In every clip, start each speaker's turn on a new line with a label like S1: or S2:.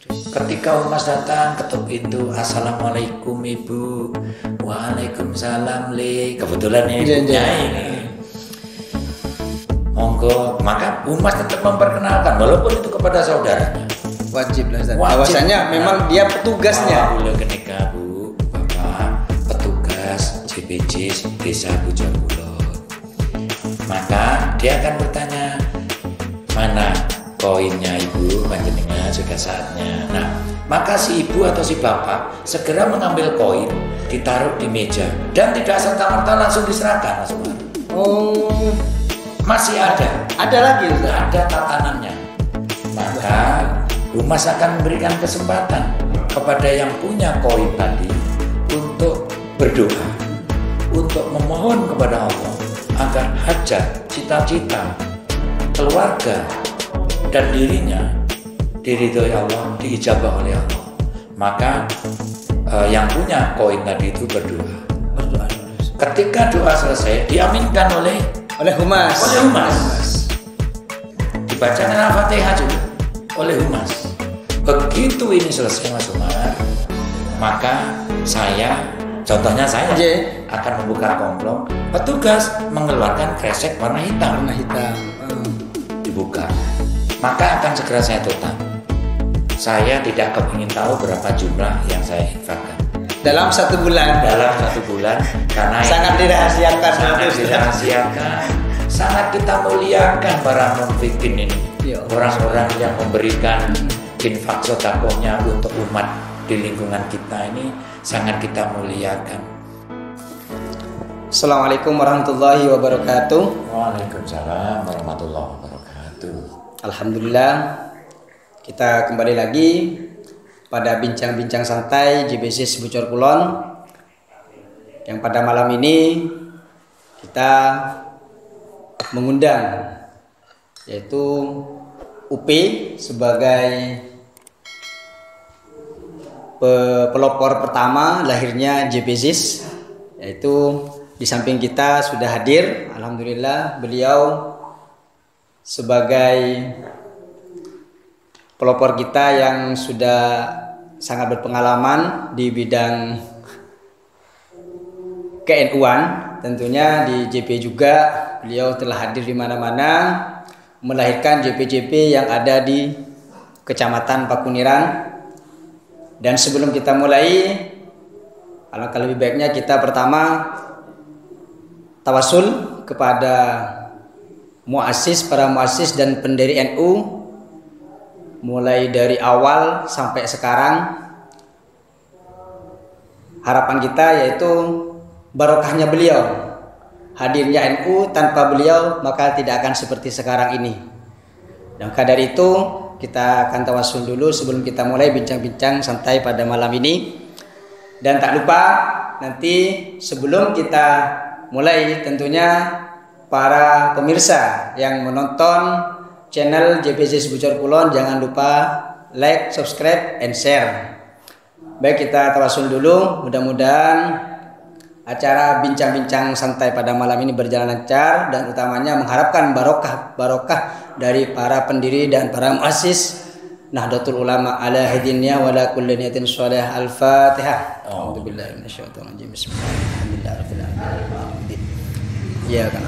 S1: Ketika Mas datang ketuk pintu, assalamualaikum ibu, waalaikumsalam li. Kebetulan ibunya ini. Monggo, maka Mas tetap memperkenalkan walaupun itu kepada saudaranya.
S2: Wajib lah Ustaz. Bahwasanya memang dia petugasnya.
S1: Boleh kenika Bu, Bapak petugas JPJ Desa Bujor Kulon. Maka dia akan bertanya, mana koinnya ibu, panjenengan sudah saatnya. Nah, maka si ibu atau si bapak segera mengambil koin, ditaruh di meja dan tidak serta-merta langsung diserahkan, Mas Umar.
S2: Oh,
S1: Masih ada
S2: lagi Ustaz.
S1: ada tatanannya. Maka Humas akan memberikan kesempatan kepada yang punya koin tadi untuk berdoa, untuk memohon kepada Allah agar hajat, cita-cita, keluarga dan dirinya diridhoi Allah, diijabah oleh Allah. Maka yang punya koin tadi itu berdoa. Ketika doa selesai, diaminkan oleh
S2: Humas.
S1: Dibacakan Al-Fatihah juga oleh Humas. Begitu ini selesai Mas Umar, maka contohnya saya akan membuka komplong, petugas mengeluarkan kresek warna hitam. Dibuka, maka akan segera saya tutup. Saya tidak kepingin tahu berapa jumlah yang saya infakkan
S2: Dalam 1 bulan.
S1: Karena
S2: sangat dirahasiakan.
S1: Sangat kita muliakan para munfikin ini. Orang-orang yang memberikan infak sedekahnya untuk umat di lingkungan kita ini sangat kita muliakan.
S2: Assalamualaikum warahmatullahi wabarakatuh.
S1: Waalaikumsalam warahmatullahi wabarakatuh.
S2: Alhamdulillah, kita kembali lagi pada bincang-bincang santai JBC Bujor Kulon, yang pada malam ini kita mengundang yaitu UP sebagai pelopor pertama lahirnya JBZ, yaitu di samping kita sudah hadir, alhamdulillah beliau sebagai pelopor kita yang sudah sangat berpengalaman di bidang ke-NU-an. Tentunya di JP juga beliau telah hadir di mana-mana, melahirkan JP-JP yang ada di Kecamatan Pakuniran. Dan sebelum kita mulai, alangkah lebih baiknya kita pertama tawasul kepada para muassis dan pendiri NU, mulai dari awal sampai sekarang. Harapan kita yaitu barokahnya beliau. Hadirnya NU, tanpa beliau maka tidak akan seperti sekarang ini. Dan maka dari itu kita akan tawasul dulu sebelum kita mulai bincang-bincang santai pada malam ini. Dan tak lupa nanti sebelum kita mulai, tentunya para pemirsa yang menonton channel JPZ Bujor Kulon jangan lupa like, subscribe, and share. Baik, kita tawasul dulu. Mudah-mudahan acara bincang-bincang santai pada malam ini berjalan lancar, dan utamanya mengharapkan barokah dari para pendiri dan para muassis Nahdlatul Ulama ala hidinnya wa la kulli niyatin shalihah. Al-Fatihah. A'udzubillahi minasyaitonir rajim. Bismillahirrahmanirrahim. Ya kana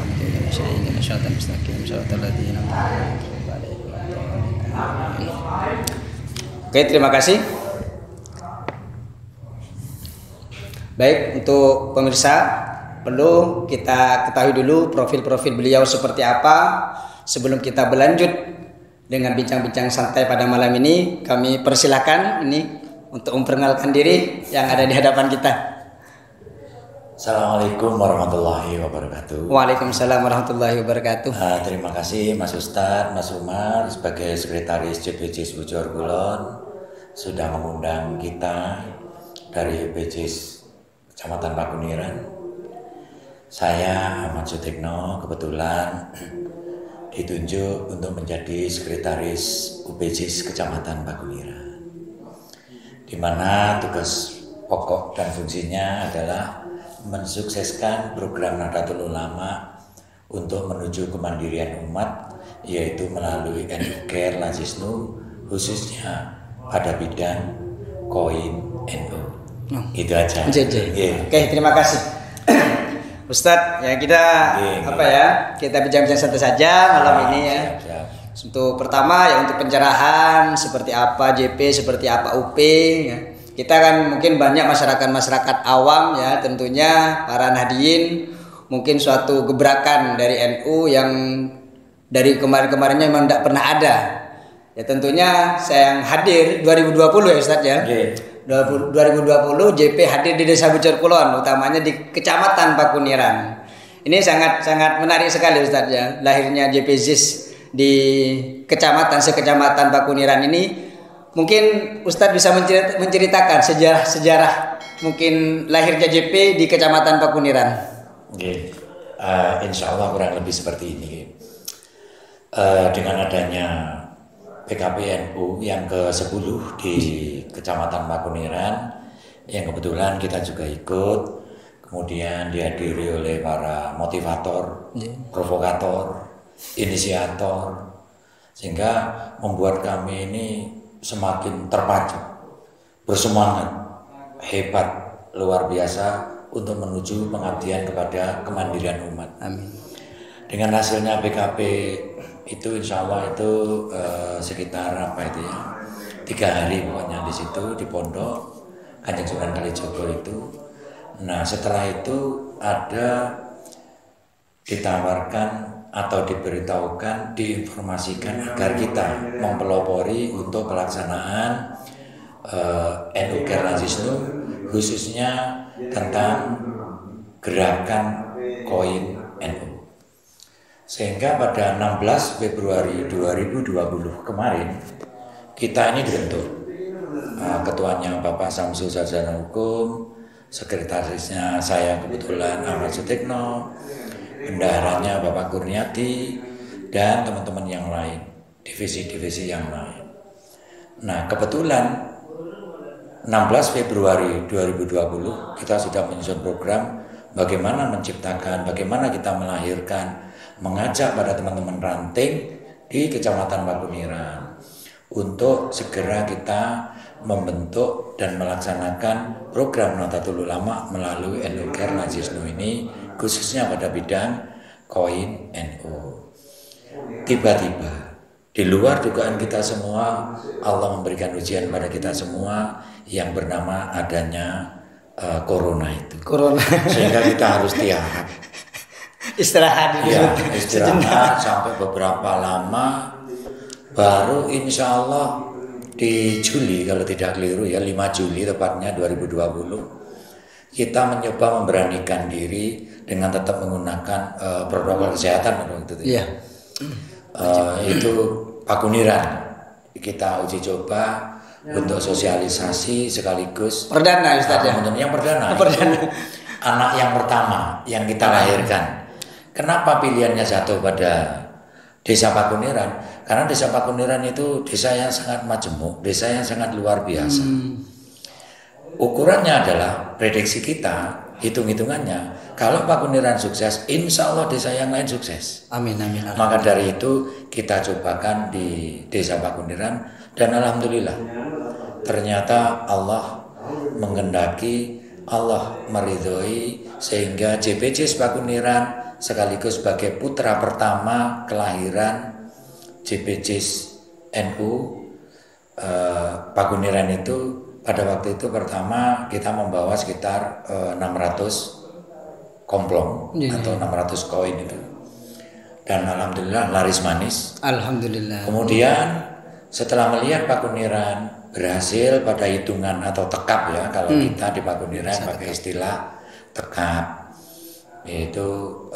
S2: Oke, terima kasih. Baik, untuk pemirsa perlu kita ketahui dulu profil-profil beliau seperti apa. Sebelum kita berlanjut dengan bincang-bincang santai pada malam ini, kami persilakan ini untuk memperkenalkan diri yang ada di hadapan kita.
S1: Assalamualaikum warahmatullahi wabarakatuh.
S2: Waalaikumsalam warahmatullahi wabarakatuh.
S1: Terima kasih Mas Ustadz, Mas Umar sebagai sekretaris JPJ Bujor Kulon sudah mengundang kita dari JPJ Kecamatan Pakuniran. Saya Ahmad Sutikno kebetulan ditunjuk untuk menjadi sekretaris UPJ Kecamatan Pakuniran, di mana tugas pokok dan fungsinya adalah mensukseskan program Nahdlatul Ulama untuk menuju kemandirian umat, yaitu melalui NU Care Lazisnu, khususnya pada bidang koin NU. Itu aja.
S2: Oke, terima kasih. Ustadz, ya kita kita bincang-bincang santai saja malam ini ya. Untuk pertama ya untuk pencerahan seperti apa JP, seperti apa UP ya. Kita kan mungkin banyak masyarakat awam ya, tentunya para nahdiyin mungkin suatu gebrakan dari NU yang dari kemarin-kemarinnya memang tidak pernah ada. Ya tentunya saya yang hadir 2020 ya Ustadz ya. 2020 JP hadir di Desa Bucor Kulon, utamanya di Kecamatan Pakuniran. Ini sangat menarik sekali Ustadz ya. Lahirnya JP ZIS di sekecamatan Pakuniran ini. Mungkin Ustadz bisa menceritakan sejarah mungkin lahirnya JP di Kecamatan Pakuniran.
S1: Insya Allah kurang lebih seperti ini. Dengan adanya PKP NU yang ke-10 di Kecamatan Pakuniran, yang kebetulan kita juga ikut, kemudian dihadiri oleh para motivator, provokator, inisiator, sehingga membuat kami ini semakin terpacu, bersemangat, hebat, luar biasa untuk menuju pengabdian kepada kemandirian umat.
S2: Amin.
S1: Dengan hasilnya PKP itu insya Allah itu sekitar 3 hari pokoknya di situ di pondok Kanjeng Sunan Kalijogo itu. Nah setelah itu ada ditawarkan atau diberitahukan, diinformasikan agar kita mempelopori untuk pelaksanaan NU Kernazisnu, khususnya tentang gerakan koin NU. Sehingga pada 16 Februari 2020 kemarin kita ini dibentuk. Ketuanya Bapak Samsul Sarjana Hukum, sekretarisnya saya kebetulan Ahmad Sutikno, bendaharanya Bapak Kurniati, dan teman-teman yang lain, divisi-divisi yang lain. Nah kebetulan 16 Februari 2020 kita sudah menyusun program bagaimana menciptakan, bagaimana kita melahirkan, mengajak pada teman-teman ranting di Kecamatan Pakuniran untuk segera kita membentuk dan melaksanakan program Nahdlatul Ulama melalui NU Kernazisnu ini, khususnya pada bidang koin NU. Tiba-tiba di luar dugaan kita semua, Allah memberikan ujian pada kita semua yang bernama adanya corona itu. Sehingga kita harus tiarap.
S2: Istirahat
S1: sampai beberapa lama, baru insya Allah di Juli kalau tidak keliru ya, 5 Juli tepatnya 2020 kita mencoba memberanikan diri dengan tetap menggunakan protokol kesehatan waktu itu. Itu Pakuniran kita uji coba untuk sosialisasi sekaligus
S2: perdana Ustaz ya.
S1: Yang perdana. Anak yang pertama yang kita lahirkan. Kenapa pilihannya jatuh pada Desa Pakuniran? Karena Desa Pakuniran itu desa yang sangat majemuk, desa yang sangat luar biasa. Ukurannya adalah prediksi kita, hitung-hitungannya. Kalau Pakuniran sukses, insya Allah desa yang lain sukses.
S2: Amin.
S1: Maka dari itu kita cobakan di Desa Pakuniran dan alhamdulillah ternyata Allah menghendaki, Allah meridhoi sehingga JPJIS Pakuniran sekaligus sebagai putra pertama kelahiran JPJIS NU Pakuniran itu pada waktu itu pertama kita membawa sekitar 600 komplong atau 600 koin itu, dan alhamdulillah laris manis.
S2: Alhamdulillah.
S1: Kemudian setelah melihat Pakuniran berhasil pada hitungan atau tekap ya, kalau kita di Pakuniran pakai istilah tekap, yaitu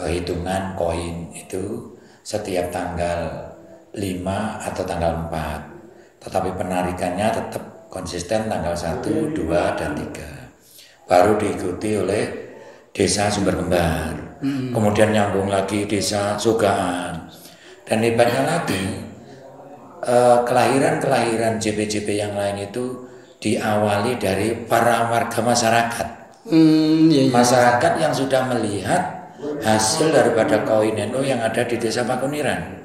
S1: hitungan koin itu setiap tanggal 5 atau tanggal 4, tetapi penarikannya tetap konsisten tanggal 1, 2, dan 3. Baru diikuti oleh Desa Sumber Kembar, kemudian nyambung lagi Desa Sugaan, dan hebatnya lagi kelahiran JP-JP yang lain itu diawali dari para warga masyarakat. Masyarakat yang sudah melihat hasil daripada koin NU yang ada di Desa Pakuniran.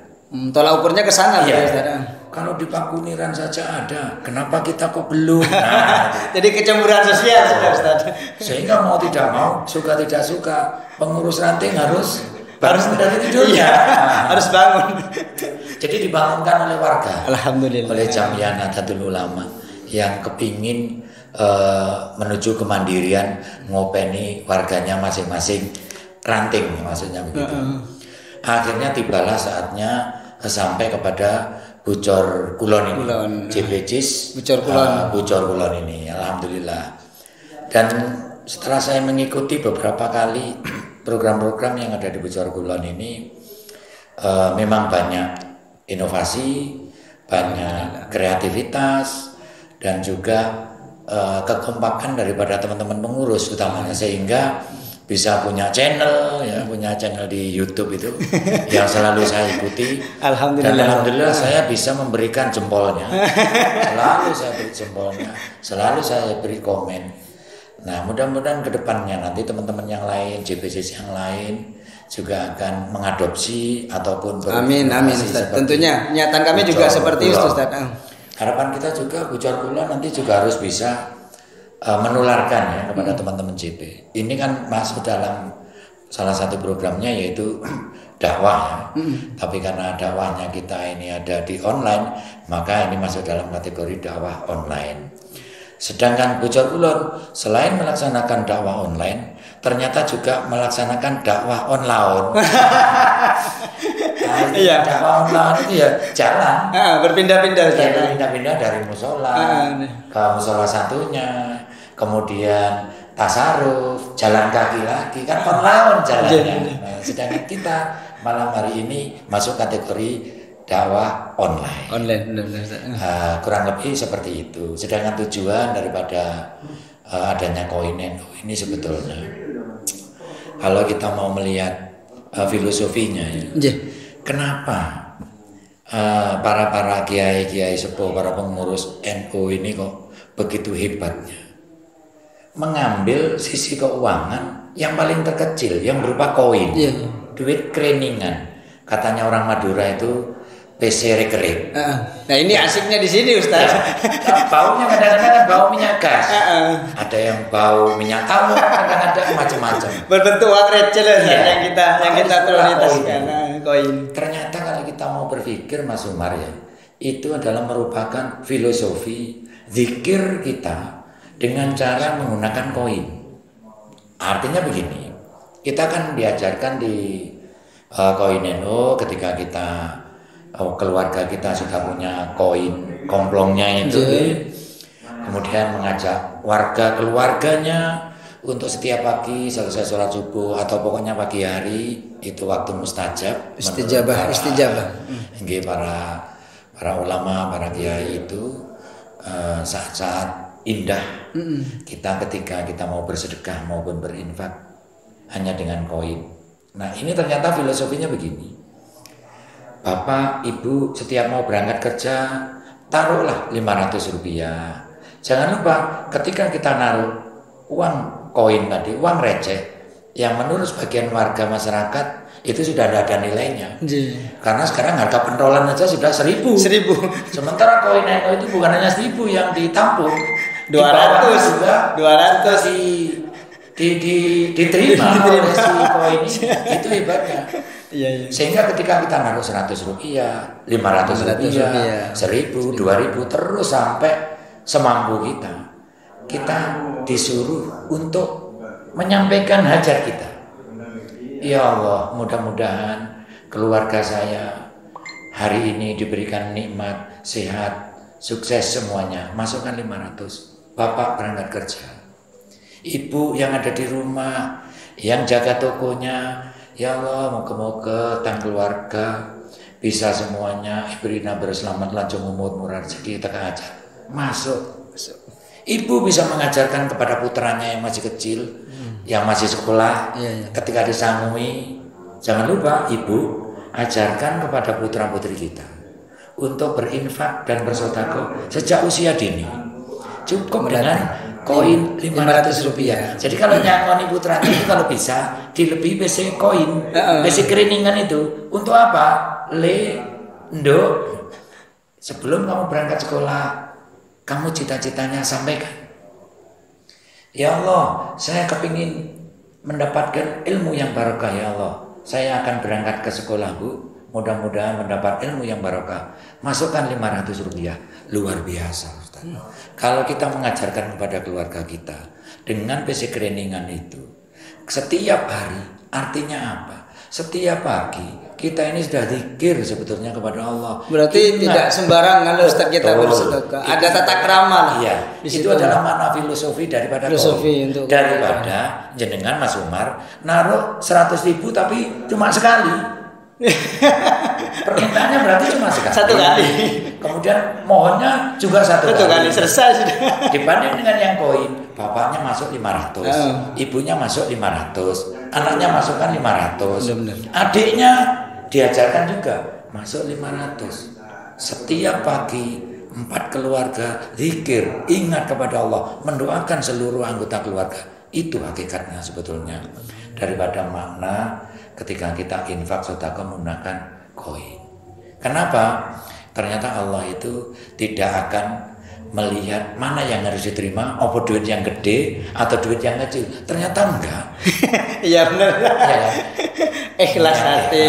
S2: Tolak ukurnya ke sana
S1: ya. kalau di Pakuniran saja ada, kenapa kita kok belum? Nah,
S2: jadi kecemburuan sosial sudah Ustaz.
S1: Sehingga mau tidak mau, suka tidak suka, pengurus ranting harus dari tidurnya.
S2: Harus bangun.
S1: Jadi dibangunkan oleh warga.
S2: Alhamdulillah.
S1: Oleh Jamiah Nahdlatul Ulama yang kepingin menuju kemandirian, ngopeni warganya masing-masing ranting, maksudnya begitu. Akhirnya tibalah saatnya sampai kepada Bucor Kulon ini, JPJIS Bucor Kulon ini, alhamdulillah. Dan setelah saya mengikuti beberapa kali program-program yang ada di Bucor Kulon ini, memang banyak inovasi, banyak kreativitas, dan juga kekompakan daripada teman-teman pengurus utamanya, sehingga bisa punya channel di YouTube itu yang selalu saya ikuti.
S2: Alhamdulillah.
S1: Dan alhamdulillah saya bisa memberikan jempolnya. Selalu saya beri jempolnya, selalu saya beri komen. Nah, mudah-mudahan ke depannya nanti teman-teman yang lain, JPJIS yang lain juga akan mengadopsi ataupun
S2: amin Ustaz. Tentunya niatan kami juga seperti itu Ustaz.
S1: Harapan kita juga Bucor Kulon nanti juga harus bisa menularkan ya kepada teman-teman JP. Ini kan masuk dalam salah satu programnya yaitu dakwah ya. Tapi karena dakwahnya kita ini ada di online, maka ini masuk dalam kategori dakwah online. Sedangkan Bucor Kulon selain melaksanakan dakwah online, ternyata juga melaksanakan dakwah online.
S2: Iya.
S1: Dakwah online itu ya jalan.
S2: Berpindah-pindah.
S1: Ya, berpindah-pindah dari musola ke musola satunya, kemudian tasaruf, jalan kaki lagi, kan online jalannya. Nah, sedangkan kita malam hari ini masuk kategori dakwah online. Kurang lebih seperti itu. Sedangkan tujuan daripada adanya koin NU ini sebetulnya, kalau kita mau melihat filosofinya ya, kenapa para kiai sepuh, para pengurus NU ini kok begitu hebatnya mengambil sisi keuangan yang paling terkecil yang berupa koin, duit kereningan. Katanya orang Madura itu PC rekerik.
S2: Nah ini asiknya di sini Ustaz.
S1: Ya, baunya kadang-kadang kan bau minyak gas. Ada yang bau minyak kamu, kadang-kadang macam-macam.
S2: Berbentuk uang receh yang kita prioritaskan. Koin.
S1: Ternyata kalau kita mau berpikir Mas Umar ya, itu adalah merupakan filosofi zikir kita dengan cara menggunakan koin. Artinya begini, kita kan diajarkan di koin NU ketika kita keluarga kita sudah punya koin komplongnya itu, kemudian mengajak warga keluarganya untuk setiap pagi selesai sholat subuh atau pokoknya pagi hari itu waktu mustajab,
S2: istijabah.
S1: Para ulama, para kiai itu saat-saat indah kita ketika kita mau bersedekah maupun berinfak hanya dengan koin. Nah ini ternyata filosofinya begini. Bapak, Ibu setiap mau berangkat kerja taruhlah 500 rupiah. Jangan lupa ketika kita naruh uang koin tadi, uang receh yang menurut sebagian warga masyarakat itu sudah ada nilainya. Karena sekarang harga pentolan aja sudah 1.000. Sementara koin NU itu bukan hanya 1.000 yang ditampung, 200 diterima oleh si koin ini. Itu hebatnya. Sehingga ketika kita naruh 100 rupiah, 500 rupiah, 1.000, 2.000 terus sampai semampu kita disuruh untuk menyampaikan hajat kita. Ya Allah, mudah-mudahan keluarga saya hari ini diberikan nikmat, sehat, sukses semuanya. Masukkan 500. Bapak berangkat kerja. Ibu yang ada di rumah, yang jaga tokonya, ya Allah, moga-moga tang keluarga bisa semuanya ibrina berselamat lanjung umur murah rezeki teka aja. Masuk. Ibu bisa mengajarkan kepada putranya yang masih kecil, yang masih sekolah, ketika disangui, jangan lupa ibu ajarkan kepada putra putri kita untuk berinfak dan bersedekah sejak usia dini. Cukup dengan koin 500 rupiah. Jadi kalau nyangoni putranya itu kalau bisa dilebihi BC koin, BC kereningan itu untuk apa? Ndo sebelum kamu berangkat sekolah, kamu cita-citanya sampaikan. Ya Allah, saya kepingin mendapatkan ilmu yang barokah ya Allah. Saya akan berangkat ke sekolah Bu, mudah-mudahan mendapat ilmu yang barokah. Masukkan 500 rupiah, luar biasa Ustaz. Kalau kita mengajarkan kepada keluarga kita dengan basic trainingan itu, setiap hari artinya apa? Setiap pagi kita ini sudah zikir sebetulnya kepada Allah.
S2: Berarti tidak sembarangan Ustaz kita bersedekah. Ada tata krama lah.
S1: Iya, itu adalah makna filosofi daripada daripada jenengan Mas Umar naruh 100.000 tapi cuma sekali. Permintaannya berarti cuma sekali.
S2: Satu kali.
S1: Kemudian mohonnya juga satu kali.
S2: Selesai sudah.
S1: Dibanding dengan yang koin, bapaknya masuk 500, ibunya masuk 500, anaknya masukkan 500.
S2: Benar.
S1: Adiknya diajarkan juga masuk 500. Setiap pagi 4 keluarga zikir, ingat kepada Allah, mendoakan seluruh anggota keluarga. Itu hakikatnya sebetulnya. Daripada makna ketika kita infak sedekah menggunakan koin. Kenapa? Ternyata Allah itu tidak akan melihat mana yang harus diterima, apa duit yang gede atau duit yang kecil. Ternyata enggak. Iya benar. Ya,
S2: Ikhlas hati.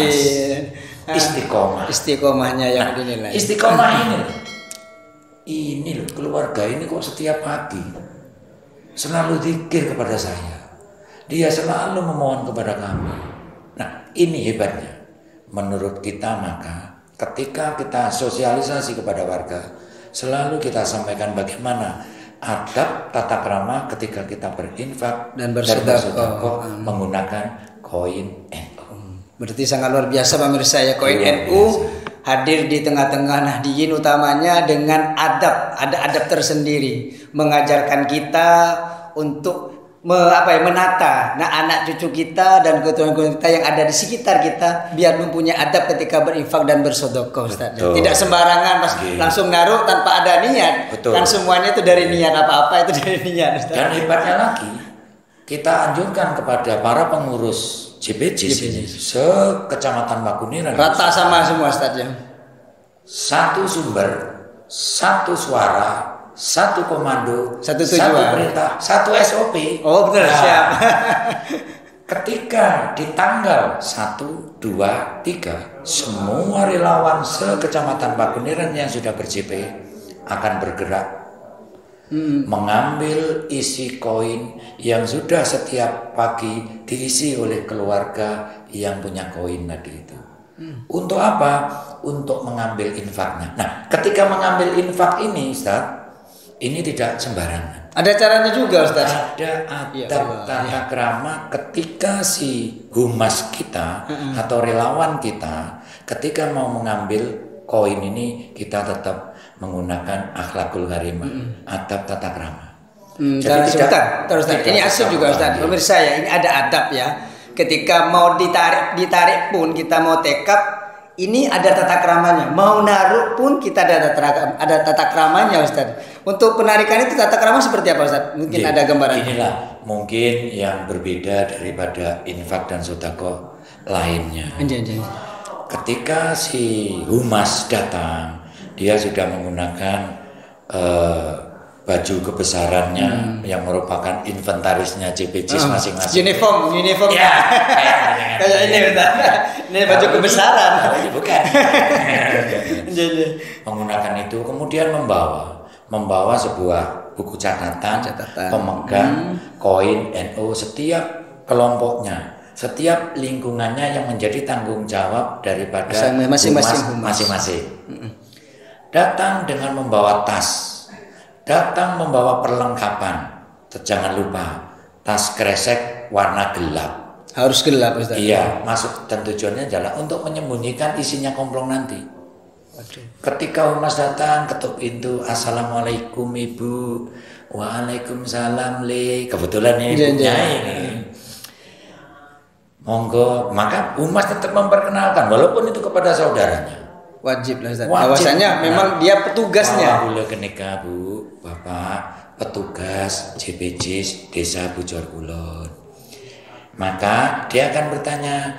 S1: Istiqomah.
S2: Istiqomahnya yang dinilai.
S1: Istiqomah ini loh, keluarga ini kok setiap pagi selalu zikir kepada saya. Dia selalu memohon kepada kami. Nah, ini hebatnya. Menurut kita maka ketika kita sosialisasi kepada warga, selalu kita sampaikan bagaimana adab tata krama ketika kita berinfak
S2: dan bersedekah
S1: menggunakan koin NU.
S2: Berarti sangat luar biasa pemirsa ya, koin NU hadir di tengah-tengah Nahdiyin utamanya dengan adab, ada adab tersendiri, mengajarkan kita untuk menata anak cucu kita dan keturunan kita yang ada di sekitar kita biar mempunyai adab ketika berinfak dan bersedekah Ustaz. Tidak sembarangan langsung naruh tanpa ada niat.
S1: Betul.
S2: Kan semuanya itu dari niat, apa-apa itu dari niat Ustaz.
S1: Dan hebatnya lagi kita anjurkan kepada para pengurus JPJ ini se-Kecamatan Makuniran
S2: rata sama semua Ustaz ya.
S1: Satu sumber, satu suara, satu komando,
S2: satu tujuan,
S1: satu perintah, satu SOP.
S2: Oh benar, siap.
S1: Ketika di tanggal 1, 2, 3 semua relawan se-Kecamatan Makuniran yang sudah ber-JP akan bergerak mengambil isi koin yang sudah setiap pagi diisi oleh keluarga yang punya koin tadi itu. Untuk apa? Untuk mengambil infaknya. Nah, ketika mengambil infak ini Ustaz, ini tidak sembarangan.
S2: Ada caranya juga Ustaz.
S1: Ada adab tata krama ketika si humas kita atau relawan kita ketika mau mengambil koin ini, kita tetap menggunakan akhlakul karimah, adab tata krama.
S2: Jadi terus ini asal juga Ustaz. Pemirsa ya, ini ada adab ya. Ketika mau ditarik pun kita mau tekap, ini ada tata kramanya. Mau naruh pun kita ada tata kramanya Ustaz. Untuk penarikan itu tata krama seperti apa Ustaz? Mungkin ada gambaran.
S1: Inilah mungkin yang berbeda daripada infak dan sedekah lainnya. Ketika si humas datang, dia sudah menggunakan baju kebesarannya yang merupakan inventarisnya JPJ masing-masing.
S2: Uniform
S1: ya,
S2: kayak ini Ustaz. Ini baju kebesaran.
S1: Bukan. Menggunakan itu kemudian membawa sebuah buku catatan. Pemegang koin NU setiap kelompoknya, setiap lingkungannya yang menjadi tanggung jawab daripada masing-masing. Datang dengan membawa tas. Datang membawa perlengkapan. Jangan lupa tas kresek warna gelap.
S2: Harus gelap Ustaz.
S1: Iya, masuk dan tujuannya adalah untuk menyembunyikan isinya komplong nanti. Ketika humas datang ketuk pintu, assalamualaikum ibu, waalaikumsalam le. Kebetulan ini ibunya ini. Monggo, maka humas tetap memperkenalkan walaupun itu kepada saudaranya.
S2: Wajib lah Ustaz. Bahwasanya memang dia petugasnya.
S1: Boleh kenika Bu, Bapak petugas JPJ Desa Bujor Kulon. Maka dia akan bertanya,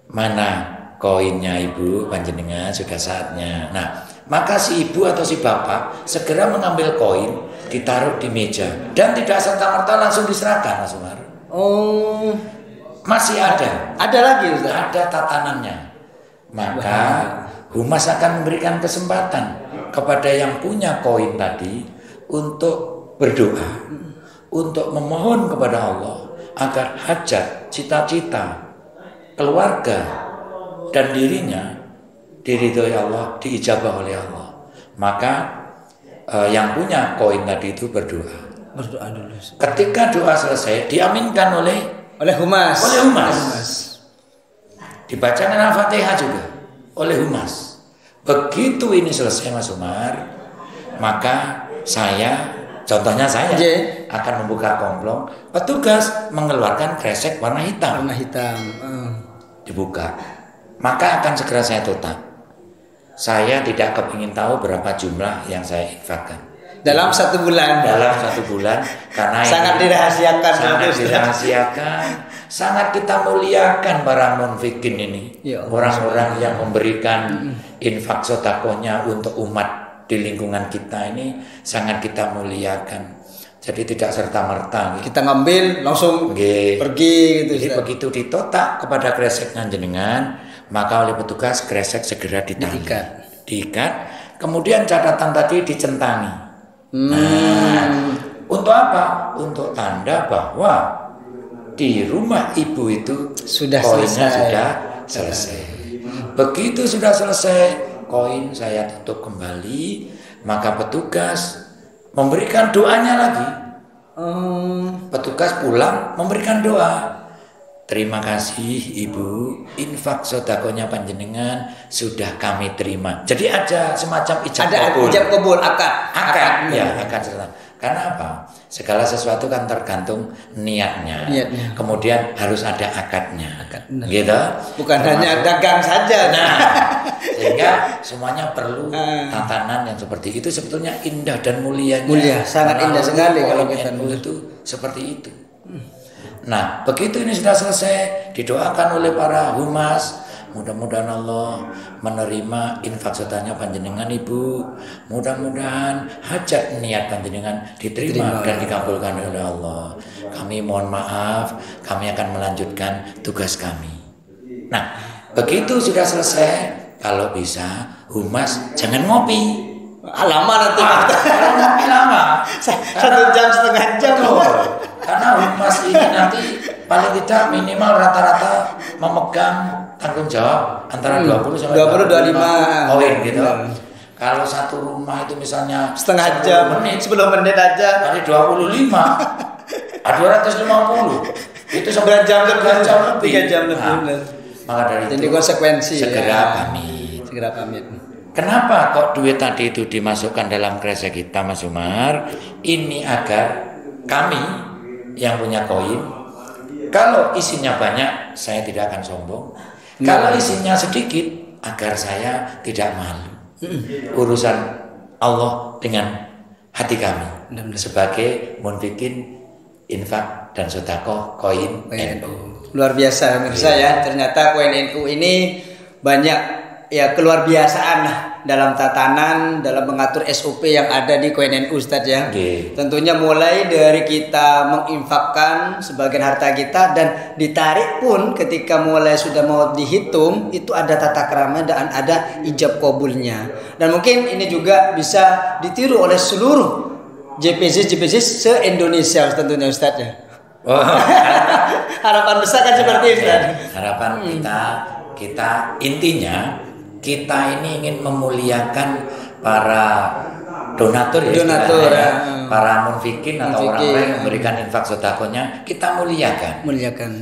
S1: mana koinnya Ibu panjenengan sudah saatnya. Nah, maka si ibu atau si bapak segera mengambil koin, ditaruh di meja dan tidak serta-merta langsung diserahkan, Mas Umar.
S2: Oh,
S1: masih ada.
S2: Ada lagi, Ustaz?
S1: Ada tatanannya. Maka humas akan memberikan kesempatan kepada yang punya koin tadi untuk berdoa, untuk memohon kepada Allah agar hajat, cita-cita, keluarga dan dirinya diridhoi Allah, diijabah oleh Allah. Maka yang punya koin tadi itu berdoa.
S2: Berdoa dulu.
S1: Ketika doa selesai, diaminkan oleh
S2: humas.
S1: Dibacakan Al-Fatihah juga oleh humas. Begitu ini selesai, Mas Umar, maka contohnya saya akan membuka komplong. Petugas mengeluarkan kresek warna hitam. Dibuka. Maka akan segera saya tutup. Saya tidak kepingin tahu berapa jumlah yang saya infakkan.
S2: Dalam 1 bulan.
S1: Karena
S2: sangat dirahasiakan.
S1: Sangat kita muliakan para munfikin ini. Orang-orang yang memberikan infak sedekahnya untuk umat di lingkungan kita ini sangat kita muliakan. Jadi tidak serta-merta
S2: kita ngambil langsung pergi gitu.
S1: Jadi begitu ditotak kepada kreseknya jenengan, maka oleh petugas kresek segera diikat. Kemudian catatan tadi dicentangi. Untuk apa? Untuk tanda bahwa di rumah ibu itu koinnya sudah selesai. Begitu sudah selesai, koin saya tutup kembali, maka petugas memberikan doanya lagi. Petugas pulang memberikan doa. Terima kasih Ibu, infak sedekahnya panjenengan sudah kami terima. Jadi ada semacam ijab kabul, akad. Karena apa? Segala sesuatu kan tergantung niatnya. Kemudian harus ada akadnya. Gitu.
S2: Bukan hanya dagang saja.
S1: Sehingga semuanya perlu tatanan yang seperti itu, sebetulnya indah dan mulia,
S2: sangat indah sekali kalau kita
S1: itu seperti itu. Nah, begitu ini sudah selesai, didoakan oleh para humas, mudah-mudahan Allah menerima infak sedekahnya panjenengan Ibu, mudah-mudahan hajat niat panjenengan diterima dan dikabulkan oleh Allah. Kami mohon maaf, kami akan melanjutkan tugas kami. Nah, begitu sudah selesai, kalau bisa humas jangan ngopi.
S2: Lama nanti.
S1: Kalau ngopi lama.
S2: 1 jam, setengah jam.
S1: Karena humas ini nanti paling tidak minimal rata-rata memegang tanggung jawab antara 20 sampai 25 koin gitu. Kalau satu rumah itu misalnya
S2: setengah jam, 10 menit aja,
S1: kali 25, 250. Itu
S2: 3 jam lebih.
S1: Maka dari
S2: itu konsekuensi
S1: segera
S2: pamit.
S1: Kenapa kok duit tadi itu dimasukkan dalam kresek kita, Mas Umar? Ini agar kami yang punya koin, kalau isinya banyak, saya tidak akan sombong. Kalau isinya sedikit, agar saya tidak malu. Urusan Allah dengan hati kami sebagai munfikin infak dan sedekah koin NU.
S2: Luar biasa pemirsa ya, ternyata koin NU ini banyak keluar biasaan dalam tatanan, dalam mengatur SOP yang ada di koin NU, Ustaz ya. Tentunya mulai dari kita menginfakkan sebagian harta kita dan ditarik pun ketika mulai sudah mau dihitung itu ada tata krama dan ada ijab kabulnya. Dan mungkin ini juga bisa ditiru oleh seluruh JPZ se-Indonesia tentunya, Ustaz ya. Harapan besar kan seperti itu, Ustaz.
S1: Harapan kita intinya kita ini ingin memuliakan para donatur para munfikin atau orang-orang yang memberikan infak sedekahnya, kita muliakan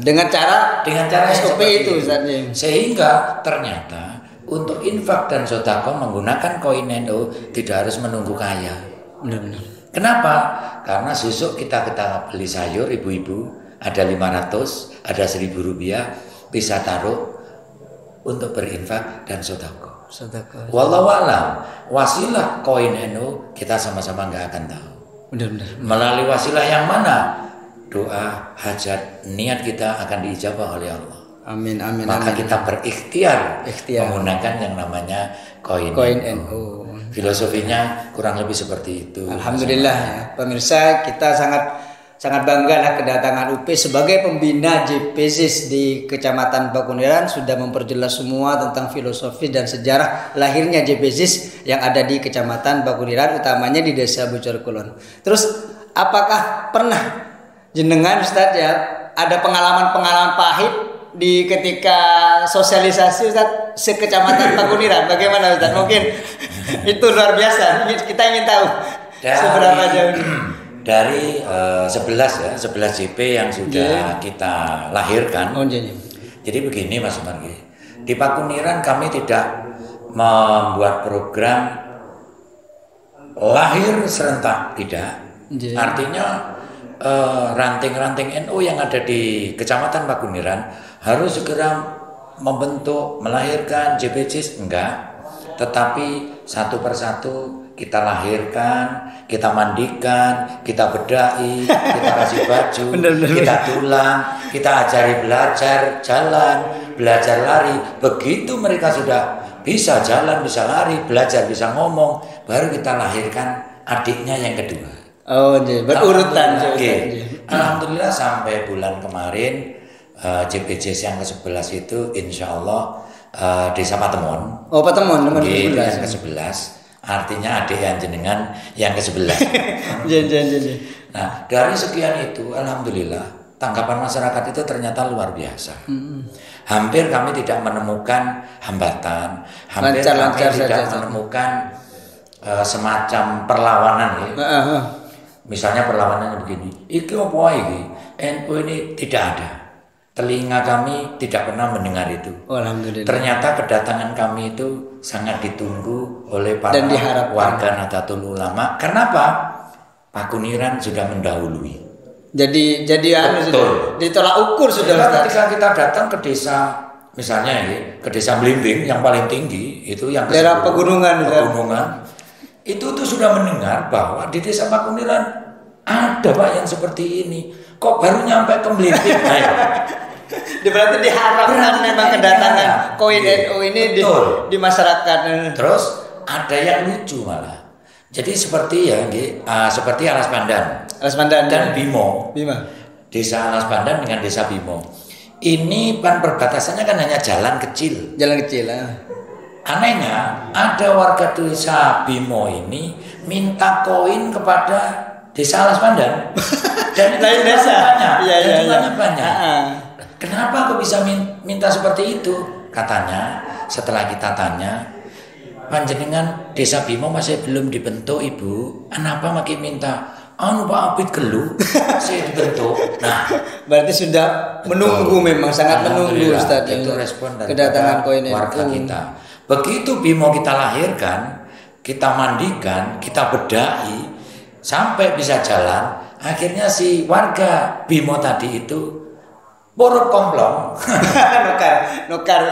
S2: dengan cara
S1: SOP
S2: itu,
S1: sehingga ternyata untuk infak dan sedekah menggunakan koin NU tidak harus menunggu kaya.
S2: Benar-benar.
S1: Kenapa? Karena susuk kita beli sayur, ibu-ibu ada 500, ada 1.000 rupiah, bisa taruh untuk berinfak dan sedekah. Wallahu a'lam, wasilah koin NU kita sama-sama nggak akan tahu.
S2: Benar-benar.
S1: Melalui wasilah yang mana doa, hajat, niat kita akan diijabah oleh Allah.
S2: Amin.
S1: Maka kita berikhtiar menggunakan yang namanya koin NU. Filosofinya kurang lebih seperti itu.
S2: Alhamdulillah ya. Pemirsa, kita sangat bangga lah kedatangan UP sebagai pembina JPZIS di Kecamatan Pakuniran, sudah memperjelas semua tentang filosofi dan sejarah lahirnya JPZIS yang ada di Kecamatan Pakuniran, utamanya di Desa Bocor Kulon. Terus apakah pernah jenengan Ustadz ya ada pengalaman-pengalaman pahit di ketika sosialisasi Ustadz sekecamatan Pakuniran? Bagaimana Ustadz? Mungkin itu luar biasa. Kita ingin tahu seberapa jauh
S1: dari 11 JP yang sudah kita lahirkan. Jadi begini Mas Margi, di Pakuniran kami tidak membuat program lahir serentak, tidak. Artinya ranting-ranting NU yang ada di Kecamatan Pakuniran harus segera membentuk, melahirkan JPZIS, enggak. Tetapi satu persatu kita lahirkan, kita mandikan, kita bedahi, kita kasih baju, kita tulang, kita ajari belajar jalan, belajar lari. Begitu mereka sudah bisa jalan, bisa lari, belajar, bisa ngomong, baru kita lahirkan adiknya yang kedua.
S2: Oh, berurutan.
S1: Alhamdulillah sampai bulan kemarin JPZIS yang ke-11 itu insya Allah Desa Patemon.
S2: Oh, Patemon nomor 11.
S1: Yang ke-11. Artinya adik yang jenengan yang ke-11. Nah, dari sekian itu alhamdulillah tanggapan masyarakat itu ternyata luar biasa. Hampir kami tidak menemukan hambatan, hampir kami tidak menemukan semacam perlawanan ya. Misalnya perlawanannya begini, iki apa iki? NU ini tidak ada. Telinga kami tidak pernah mendengar itu.
S2: Alhamdulillah.
S1: Ternyata kedatangan kami itu sangat ditunggu oleh para warga Nahdlatul Ulama. Kenapa? Pakuniran sudah mendahului.
S2: Jadi ditolak ukur sudah.
S1: Ketika kita datang ke desa, misalnya ya, ke desa Blimbing yang paling tinggi itu yang
S2: daerah pegunungan,
S1: itu tuh sudah mendengar bahwa di Desa Pakuniran ada Pak yang seperti ini. Kok baru nyampe ke Blimbing?
S2: Berarti diharapkan memang kedatangan koin NU ini di masyarakat.
S1: Terus ada yang lucu malah. Jadi seperti seperti Alas Pandan dan Bimo. Desa Alas Pandan dengan Desa Bimo. Ini kan perbatasannya kan hanya jalan kecil. Anehnya ada warga Desa Bimo ini minta koin kepada Desa Alas Pandan dan itu jumlahnya banyak. Kenapa kok bisa minta seperti itu? Katanya setelah kita tanya, panjenengan Desa Bimo masih belum dibentuk Ibu. Kenapa makin minta? Pak Abid gelu saya dibentuk. Nah,
S2: berarti sudah menunggu, memang sangat menunggu Ustaz.
S1: Itu respon dari
S2: kedatangan koin
S1: warga kita. Begitu Bimo kita lahirkan, kita mandikan, kita bedahi sampai bisa jalan, akhirnya si warga Bimo tadi itu borok komplong.
S2: nukar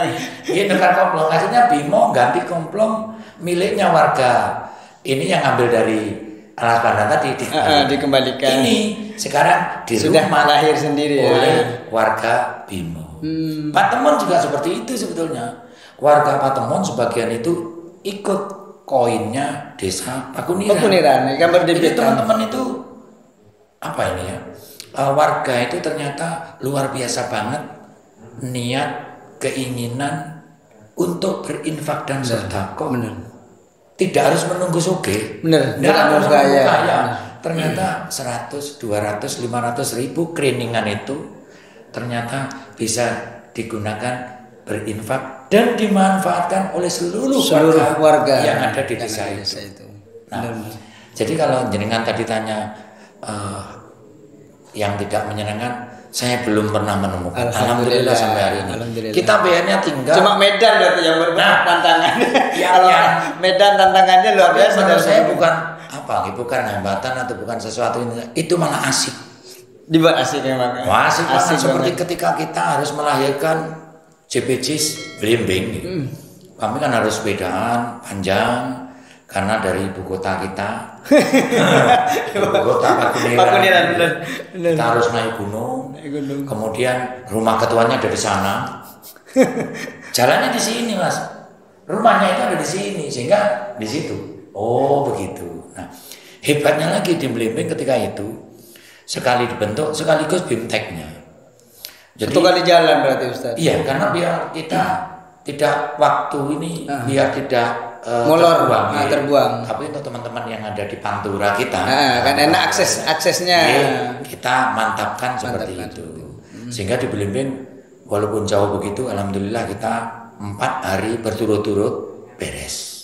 S1: komplong. Akhirnya Bimo ganti komplong miliknya warga. Ini yang ambil dari Alas Pandan tadi
S2: dikembalikan.
S1: Ini sekarang
S2: sudah lahir sendiri
S1: oleh warga Bimo. Patemon juga seperti itu sebetulnya. Warga Patemon sebagian itu ikut koinnya Desa Pakuniran. Jadi teman-teman itu apa ini ya? Warga itu ternyata luar biasa banget niat, keinginan untuk berinfak dan sedekah. Tidak harus menunggu sugih. Harus kaya. Ternyata 100, 200, 500 ribu keriningan itu ternyata bisa digunakan berinfak dan dimanfaatkan oleh seluruh warga yang ada di desa itu. Nah, jadi kalau jenengan tadi tanya yang tidak menyenangkan, saya belum pernah menemukan. Alhamdulillah sampai hari ini. Kita PR-nya tinggal.
S2: Cuma Medan berarti yang berbeda tantangan. Kalau Medan tantangannya luar biasa.
S1: Menurut saya bukan hambatan atau bukan sesuatu itu malah asik.
S2: Dibuat asik memang.
S1: Asik banget seperti ketika kita harus melahirkan JPZIS Blimbing. Kami kan harus sepedaan panjang karena dari ibu kota kita, ibu kota Pakuniran, kita harus naik gunung. Kemudian rumah ketuanya ada di sana. Jalannya di sini Mas, rumahnya itu ada di sini, sehingga di situ. Oh begitu. Nah, hebatnya lagi di Blimbing ketika itu sekali dibentuk sekaligus BIMTEK-nya. Jadi
S2: satu kali jalan berarti Ustaz.
S1: Iya, karena biar kita tidak waktu ini biar tidak
S2: molor,
S1: terbuang,
S2: terbuang.
S1: Tapi untuk teman-teman yang ada di Pantura kita,
S2: kan enak aksesnya.
S1: Kita mantapkan seperti itu. Sehingga di Blimbing walaupun jauh begitu, alhamdulillah kita 4 hari berturut-turut beres.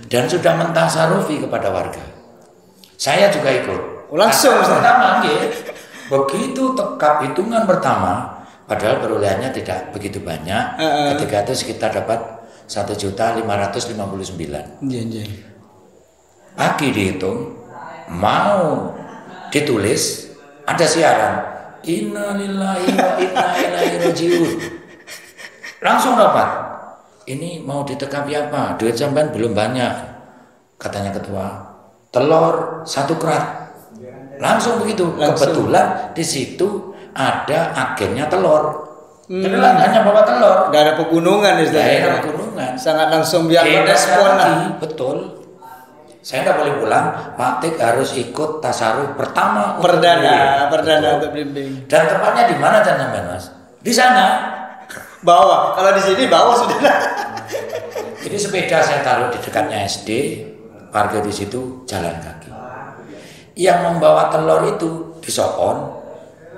S1: Dan sudah mentasarufi kepada warga. Saya juga ikut.
S2: Langsung
S1: pertama, begitu tekap hitungan pertama. Padahal perolehannya tidak begitu banyak. Ketika itu sekitar dapat 1.559.000. Pagi dihitung, mau ditulis, ada siaran. Innalillahi wa inna ilaihi rajiun. Langsung dapat. Ini mau ditekapi apa? Duit sampean belum banyak. Katanya ketua. Telur 1 kerat. Langsung begitu. Kebetulan di situ ada agennya telur. Jadi hanya bawa telur.
S2: Gak ada pegunungan
S1: ada pegunungan.
S2: Sangat langsung biar merespon.
S1: Betul. Saya tidak boleh pulang. Pak Tik harus ikut tasaruf pertama.
S2: Perdana untuk Blimbing.
S1: Dan tempatnya di mana sampean Mas? Di sana.
S2: Bawah. Kalau di sini bawah sudah.
S1: Jadi sepeda saya taruh di dekatnya SD, parkir di situ, jalan kaki. Yang membawa telur itu di Sopon.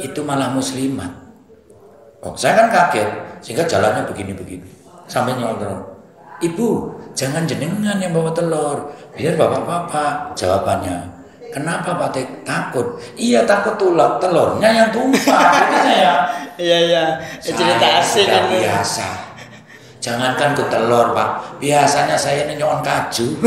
S1: Itu malah muslimat. Oh, saya kan kaget sehingga jalannya begini-begini. Sampai nyolong. Ibu, jangan jenengan yang bawa telur, biar bapak-bapak. Jawabannya, kenapa Pak Tek? Takut. Iya takut telurnya yang tumpah. Ini saya.
S2: Iya. Cerita asik
S1: kan. Biasa. Jangankan ke telur Pak. Biasanya saya ini nyoon kaju.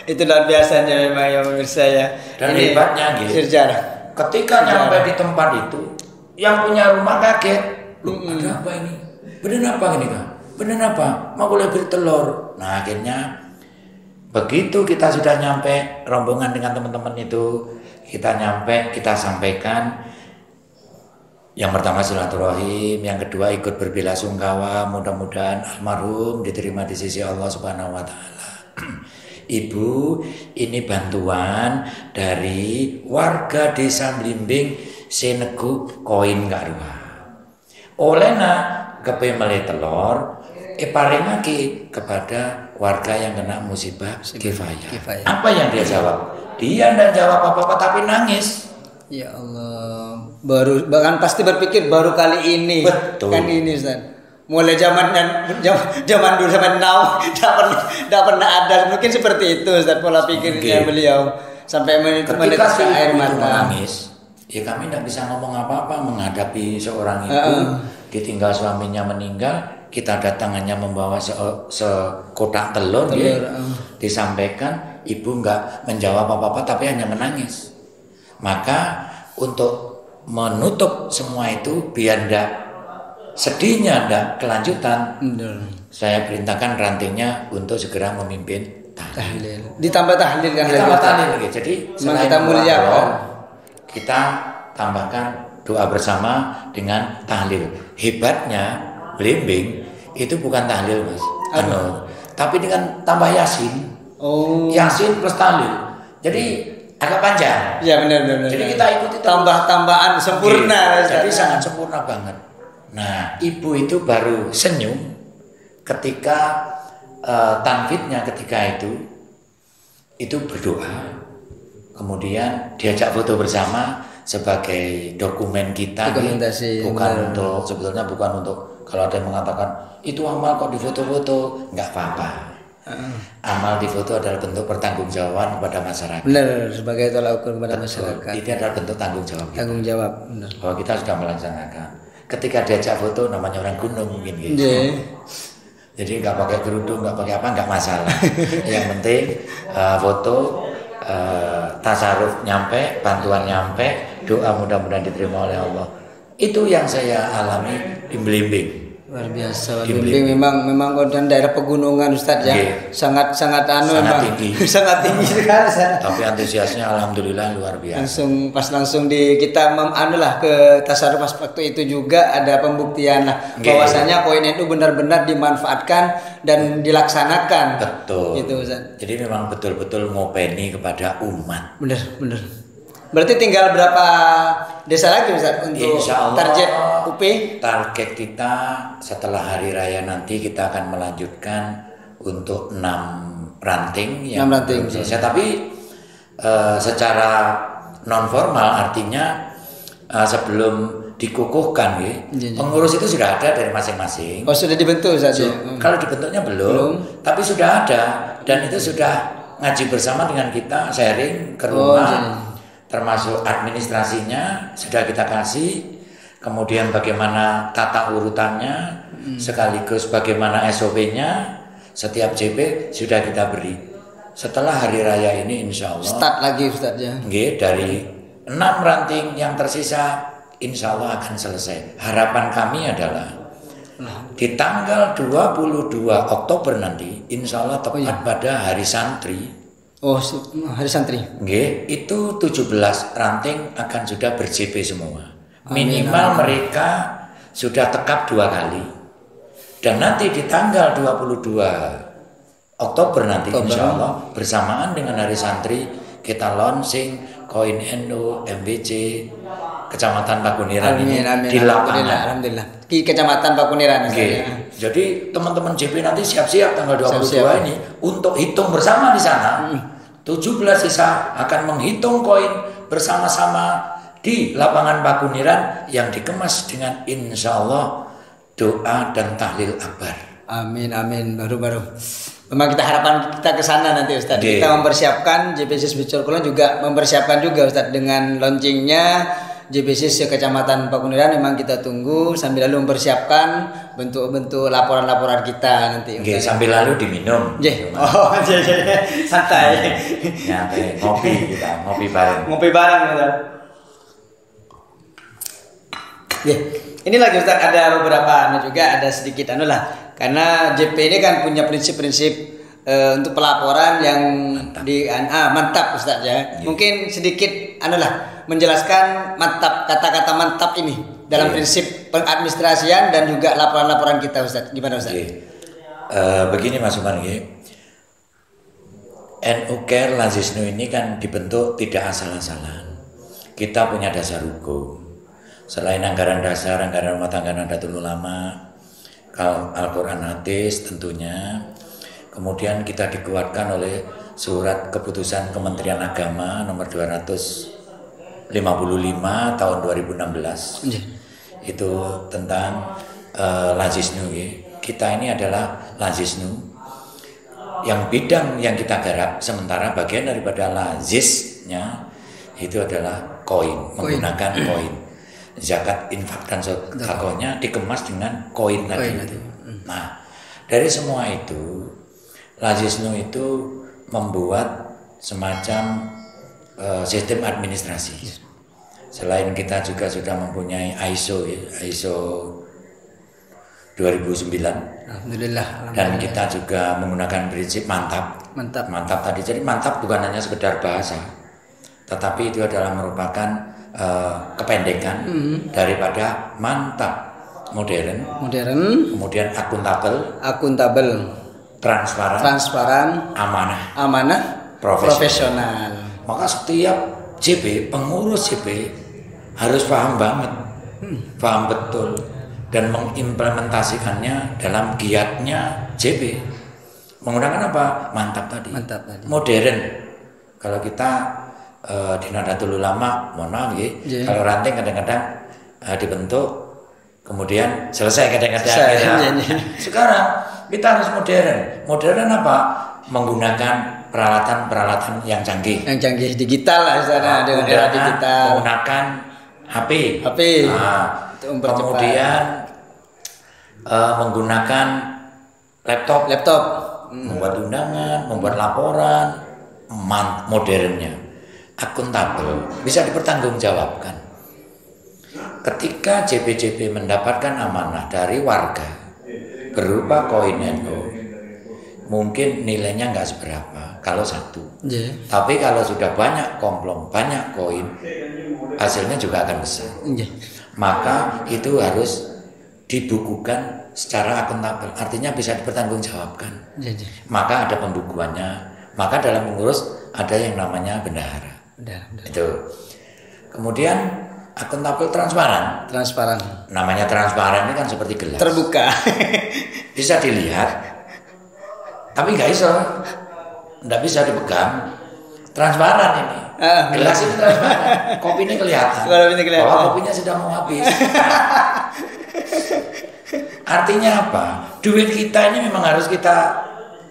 S2: Itu luar biasanya memang ya pemirsa ya.
S1: Dan hebatnya gitu.
S2: Sejarah.
S1: Ketika nyampe di tempat itu, yang punya rumah kaget. Ada apa ini? Bener apa ini Kak? Bener apa? Mau boleh beli telur. Nah akhirnya begitu kita sudah nyampe rombongan dengan teman-teman itu, kita nyampe, kita sampaikan. Yang pertama silaturahim, yang kedua ikut berbelasungkawa, mudah-mudahan almarhum diterima di sisi Allah Subhanahu wa taala. Ibu, ini bantuan dari warga desa Blimbing Senegu koin Karua. Olehna kepemele telur, paringake kepada warga yang kena musibah kifayah. Apa yang dia jawab? Dia tidak jawab apa-apa tapi nangis.
S2: Ya Allah, bahkan pasti berpikir baru kali ini.
S1: Betul.
S2: Kan ini Ustaz. Mulai zaman dulu zaman now tidak pernah ada mungkin seperti itu Ustaz pola pikirnya beliau sampai menetes air mata.
S1: Menangis, ya kami tidak bisa ngomong apa-apa menghadapi seorang ibu ditinggal suaminya meninggal, kita datang hanya membawa sekotak telur. Disampaikan, ibu nggak menjawab apa-apa tapi hanya menangis. Maka untuk menutup semua itu biar tidak sedihnya tidak kelanjutan, saya perintahkan rantingnya untuk segera memimpin tahlil.
S2: Ditambah tahlil kan?
S1: Ditambah tahlil lagi. Jadi selain
S2: kita muliakan,
S1: kita tambahkan doa bersama dengan tahlil. Hebatnya Blimbing itu bukan tahlil Mas, tapi dengan tambah yasin. Yasin plus tahlil. Jadi agak panjang.
S2: Ya benar.
S1: Jadi kita ikuti
S2: tambah-tambahan sempurna.
S1: Jadi sangat sempurna banget. Nah, ibu itu baru senyum ketika tanfidnya ketika itu berdoa. Kemudian diajak foto bersama sebagai dokumen kita.
S2: Dokumentasi.
S1: Bukan untuk, sebetulnya bukan untuk, kalau ada yang mengatakan itu amal kok di foto-foto, nggak apa-apa. Amal di foto adalah bentuk pertanggungjawaban kepada masyarakat.
S2: Benar, sebagai tolak ukur kepada masyarakat.
S1: Ini adalah bentuk tanggung jawab.
S2: Tanggung jawab, benar.
S1: Bahwa kita sudah melaksanakan. Ketika diajak foto namanya orang gunung mungkin gitu. Jadi nggak pakai kerudung, nggak pakai apa, nggak masalah. Yang penting foto, tasaruf nyampe, bantuan nyampe, doa mudah-mudahan diterima oleh Allah. Itu yang saya alami di Blimbing.
S2: Luar biasa.
S1: Di
S2: Blimbing memang dan daerah pegunungan Ustadz ya. Sangat
S1: tinggi.
S2: Sangat tinggi sekali.
S1: Tapi antusiasnya alhamdulillah luar biasa.
S2: Langsung di kita ke tasarruf pas waktu itu juga ada pembuktian lah bahwasanya koin itu benar-benar dimanfaatkan dan dilaksanakan.
S1: Betul.
S2: Gitu Ustadz.
S1: Jadi memang betul-betul ngopeni kepada umat.
S2: Benar. Berarti tinggal berapa desa lagi Ustaz untuk target UP?
S1: Target kita setelah hari raya nanti kita akan melanjutkan untuk 6 ranting yang belum selesai. Tapi secara non formal artinya sebelum dikukuhkan pengurus itu sudah ada dari masing-masing.
S2: Oh, sudah dibentuk Ustaz.
S1: Kalau dibentuknya belum, tapi sudah ada dan itu sudah ngaji bersama dengan kita, sharing ke rumah. Termasuk administrasinya sudah kita kasih, kemudian bagaimana tata urutannya, sekaligus bagaimana SOP-nya, setiap JP sudah kita beri. Setelah hari raya ini insya Allah
S2: start lagi Ustaz ya.
S1: Dari 6 ranting yang tersisa insya Allah akan selesai. Harapan kami adalah di tanggal 22 Oktober nanti insya Allah tepat pada hari santri.
S2: Oh, hari santri.
S1: Itu 17 ranting akan sudah ber-JP semua. Minimal mereka sudah tekap 2 kali. Dan nanti di tanggal 22 Oktober nanti insya Allah bersamaan dengan hari santri kita launching koin NU MBC Kecamatan Pakuniran ini di lapangan.
S2: Alhamdulillah. Di Kecamatan Pakuniran.
S1: Jadi teman-teman JP nanti siap-siap tanggal 22 ini untuk hitung bersama di sana. 17 sisa akan menghitung koin bersama-sama di lapangan Pakuniran yang dikemas dengan insya Allah doa dan tahlil akbar.
S2: Amin. Baru. Memang kita harapan kita ke sana nanti Ustaz. Kita mempersiapkan JPSIS Becorkulon juga mempersiapkan juga Ustaz dengan launchingnya JPSIS Kecamatan Pakuniran. Memang kita tunggu sambil lalu mempersiapkan bentuk-bentuk laporan-laporan kita nanti.
S1: Sambil lalu diminum.
S2: Santai.
S1: Ngopi bareng.
S2: Ustaz. Ini lagi Ustaz ada beberapa juga ada sedikit karena JP ini kan punya prinsip-prinsip untuk pelaporan yang mantap Ustaz ya. Mungkin sedikit menjelaskan kata-kata mantap ini dalam prinsip pengadministrasian dan juga laporan-laporan kita Ustaz. Gimana Ustaz?
S1: Begini Mas Umar NU Care Lazisnu ini kan dibentuk tidak asal-asalan. Kita punya dasar hukum. Selain anggaran dasar, anggaran rumah tangga Nahdlatul Ulama, Al-Quran hadis tentunya. Kemudian kita dikuatkan oleh surat keputusan Kementerian Agama nomor 255 tahun 2016. Itu tentang Lazisnu. Kita ini adalah Lazisnu yang bidang yang kita garap, sementara bagian daripada lazisnya itu adalah koin, menggunakan koin. Zakat, infak dan sedekahnya dikemas dengan koin tadi. Nah, dari semua itu Lazisnu itu membuat semacam sistem administrasi. Selain kita juga sudah mempunyai ISO 2009.
S2: Alhamdulillah.
S1: Dan kita juga menggunakan prinsip mantap tadi. Jadi mantap bukan hanya sekedar bahasa, tetapi itu adalah merupakan kependekan daripada mantap, modern, kemudian akuntabel, transparan, amanah, profesional. Maka setiap JP, pengurus JP harus paham banget, paham betul dan mengimplementasikannya dalam giatnya JP. Menggunakan apa? Mantap tadi. Modern. Kalau kita di Nahdlatul Ulama, mohon maaf kalau ranting kadang-kadang dibentuk kemudian selesai kadang-kadang. Sekarang kita harus modern apa? Menggunakan peralatan yang canggih
S2: digital lah dengan era digital,
S1: menggunakan HP. Kemudian menggunakan laptop membuat undangan, membuat laporan, modernnya akuntabel, bisa dipertanggungjawabkan. Ketika JP-JP mendapatkan amanah dari warga, berupa koin NU. Mungkin nilainya nggak seberapa kalau satu. Tapi kalau sudah banyak komplong, banyak koin, hasilnya juga akan besar. Maka itu harus dibukukan secara akuntabel, artinya bisa dipertanggungjawabkan. Maka ada pembukuannya. Maka dalam mengurus ada yang namanya bendahara. Itu. Kemudian akuntabel transparan. Namanya transparan ini kan seperti gelas.
S2: Terbuka.
S1: Bisa dilihat, tapi nggak bisa dipegang. Transparan ini. Gelas ini transparan. Kopi ini kelihatan. Bahwa kopinya sudah mau habis. Artinya apa? Duit kita ini memang harus kita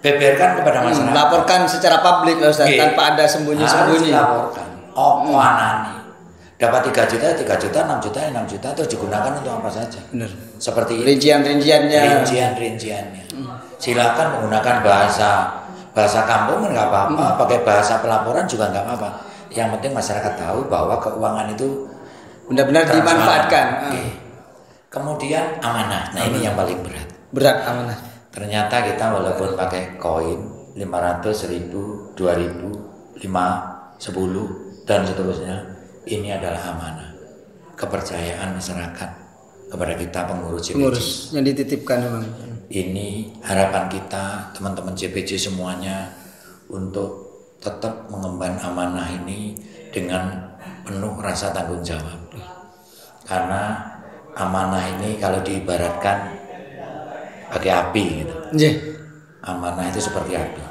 S1: beberkan kepada masyarakat.
S2: Laporkan secara publik loh Ustaz, tanpa ada sembunyi-sembunyi.
S1: Harus dilaporkan. Anani. Dapat 3 juta, 3 juta, 6 juta, 6 juta terus digunakan untuk apa saja.
S2: Benar.
S1: Seperti
S2: rinciannya.
S1: Silakan menggunakan bahasa kampung nggak apa-apa, pakai bahasa pelaporan juga nggak apa-apa. Yang penting masyarakat tahu bahwa keuangan itu
S2: benar-benar dimanfaatkan.
S1: Kemudian amanah. Nah, ini yang paling berat.
S2: Berat amanah.
S1: Ternyata kita walaupun pakai koin 500, 1000, 2000, 5, 10 dan seterusnya, ini adalah amanah. Kepercayaan masyarakat kepada kita pengurus JPJ.
S2: Yang dititipkan memang.
S1: Ini harapan kita teman-teman JPJ semuanya untuk tetap mengemban amanah ini dengan penuh rasa tanggung jawab. Karena amanah ini kalau diibaratkan pakai api gitu. Amanah itu seperti api.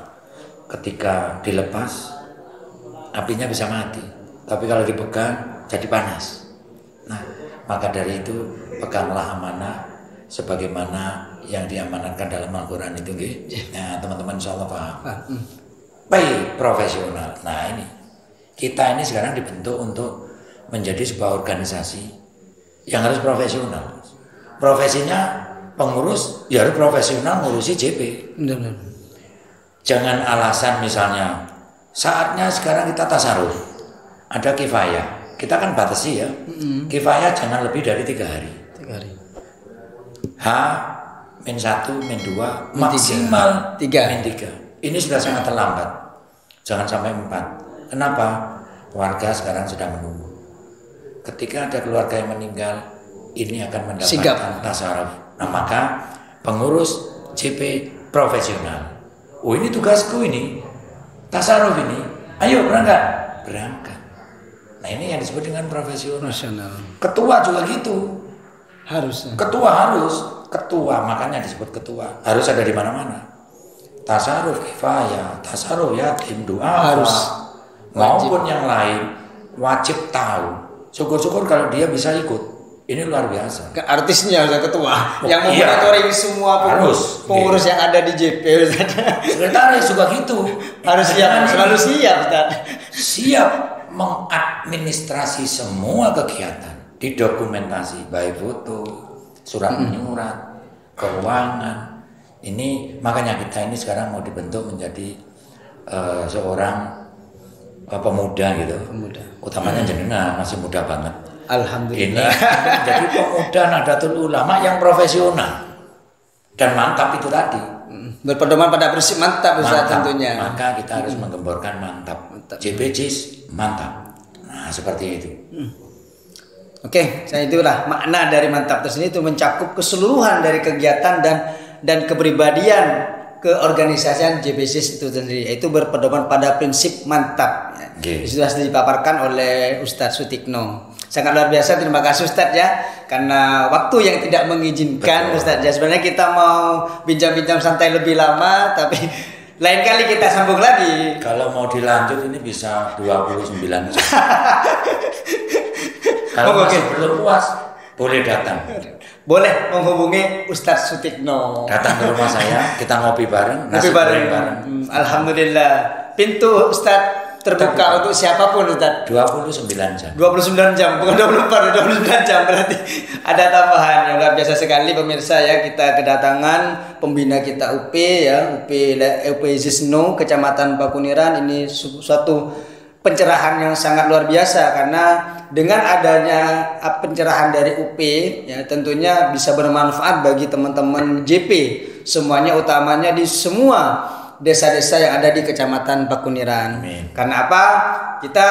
S1: Ketika dilepas, apinya bisa mati. Tapi kalau dipegang, jadi panas. Nah, maka dari itu peganglah amanah sebagaimana yang diamanatkan dalam Al-Quran itu. Nah, teman-teman insya Allah paham. Baik, profesional. Nah, ini kita ini sekarang dibentuk untuk menjadi sebuah organisasi yang harus profesional. Profesinya pengurus ya harus profesional ngurusi JP. Jangan alasan misalnya saatnya sekarang kita tasaruf, ada kifayah, kita kan batasi ya. Kifayah jangan lebih dari 3 hari. H-1, -2, maksimal 3. Ini sudah sangat terlambat. Jangan sampai 4. Kenapa? Warga sekarang sudah menunggu. Ketika ada keluarga yang meninggal, ini akan mendapatkan tasaruf. Nah, maka pengurus JP profesional. Oh, ini tugasku ini. Tasaruf ini. Ayo berangkat. Nah, ini yang disebut dengan profesional. Ketua juga gitu. Ketua, makanya disebut ketua. Harus ada di mana-mana. Tasaruf kifayah, tasaruf yatim, doa maupun yang lain wajib tahu. Syukur-syukur kalau dia bisa ikut. Ini luar biasa.
S2: Artisnya ada ketua yang memonitori semua pengurus yang ada di JP.
S1: Sekretaris juga gitu.
S2: Harus siap, selalu siap, Ustaz.
S1: Siap mengadministrasi semua kegiatan, didokumentasi baik foto, surat menyurat, keuangan. Ini makanya kita ini sekarang mau dibentuk menjadi seorang pemuda gitu. Utamanya jenengan masih muda banget.
S2: Alhamdulillah.
S1: Ini menjadi pemuda Nahdlatul Ulama yang profesional dan mantap itu tadi.
S2: Berpedoman pada prinsip mantap, Ustaz, tentunya.
S1: Maka kita harus menggemborkan mantap. JPJ mantap. Nah, seperti itu.
S2: Oke, itulah makna dari mantap tersebut, itu mencakup keseluruhan dari kegiatan dan kepribadian keorganisasian JPJ itu sendiri, yaitu berpedoman pada prinsip mantap. Sudah dipaparkan oleh Ustadz Sutikno. Sangat luar biasa, terima kasih Ustadz ya, karena waktu yang tidak mengizinkan. Betul. Ustadz ya, sebenarnya kita mau bincang-bincang santai lebih lama, tapi lain kali kita sambung lagi.
S1: Kalau mau dilanjut ini bisa 29 jam. Kalau masih belum puas, boleh datang.
S2: Boleh menghubungi Ustadz Sutikno.
S1: Datang ke rumah saya, kita ngopi bareng,
S2: nasi goreng bareng. Alhamdulillah, pintu Ustadz terbuka untuk siapapun, Ustaz.
S1: 29 jam.
S2: 29 jam, bukan 24, 29 jam berarti ada tambahan. Yang luar biasa sekali pemirsa ya, kita kedatangan pembina kita UP ya, UP Zisno Kecamatan Pakuniran. Ini suatu pencerahan yang sangat luar biasa karena dengan adanya pencerahan dari UP ya tentunya bisa bermanfaat bagi teman-teman JP semuanya, utamanya di semua desa-desa yang ada di Kecamatan Pakuniran. Karena apa? Kita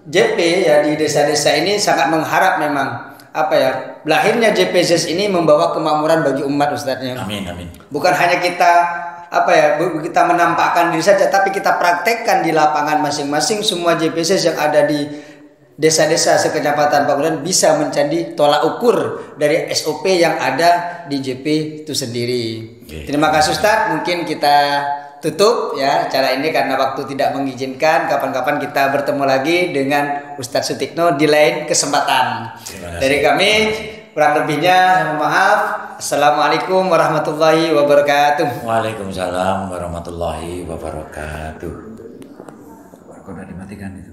S2: JP ya di desa-desa ini sangat mengharap memang lahirnya JPZS ini membawa kemakmuran bagi umat, Ustadznya.
S1: Amin, amin.
S2: Bukan hanya kita kita menampakkan diri saja, tapi kita praktekkan di lapangan masing-masing. Semua JPZS yang ada di desa-desa sekecamatan Pakuniran bisa menjadi tolak ukur dari SOP yang ada di JP itu sendiri. Terima kasih Ustadz, mungkin kita tutup ya acara ini karena waktu tidak mengizinkan. Kapan-kapan kita bertemu lagi dengan Ustadz Sutikno di lain kesempatan. Dari kami kurang lebihnya mohon maaf. Assalamualaikum warahmatullahi wabarakatuh.
S1: Waalaikumsalam warahmatullahi wabarakatuh. Kok udah dimatikan itu?